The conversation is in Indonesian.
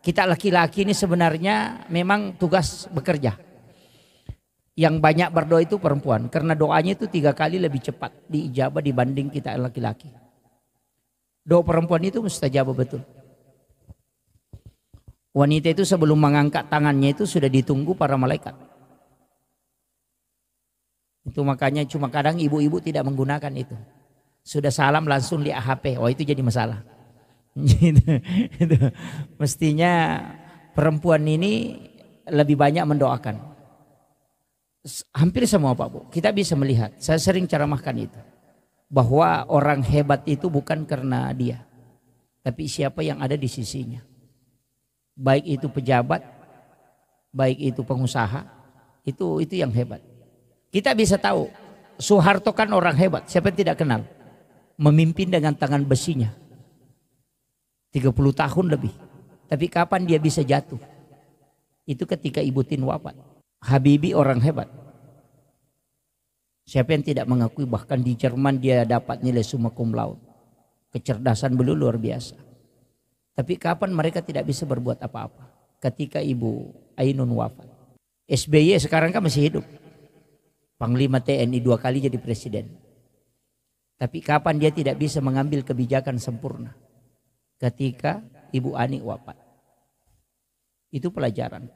kita laki-laki ini sebenarnya memang tugas bekerja. Yang banyak berdoa itu perempuan, karena doanya itu 3 kali lebih cepat diijabah dibanding kita laki-laki. Doa perempuan itu mustajabah betul. Wanita itu sebelum mengangkat tangannya itu sudah ditunggu para malaikat. Itu makanya cuma kadang ibu-ibu tidak menggunakan itu. Sudah salam langsung lihat HP, oh itu jadi masalah. Mestinya perempuan ini lebih banyak mendoakan. Hampir semua Pak Bu, kita bisa melihat, saya sering ceramahkan itu, bahwa orang hebat itu bukan karena dia, tapi siapa yang ada di sisinya. Baik itu pejabat, baik itu pengusaha, itu yang hebat. Kita bisa tahu, Soeharto kan orang hebat, siapa yang tidak kenal. Memimpin dengan tangan besinya 30 tahun lebih. Tapi kapan dia bisa jatuh? Itu ketika Ibu Tin wafat. Habibie orang hebat. Siapa yang tidak mengakui, bahkan di Jerman dia dapat nilai summa cum laude. Kecerdasan beliau luar biasa. Tapi kapan mereka tidak bisa berbuat apa-apa? Ketika Ibu Ainun wafat. SBY sekarang kan masih hidup. Panglima TNI 2 kali jadi presiden. Tapi kapan dia tidak bisa mengambil kebijakan sempurna? Ketika Ibu Ani wafat. Itu pelajaran.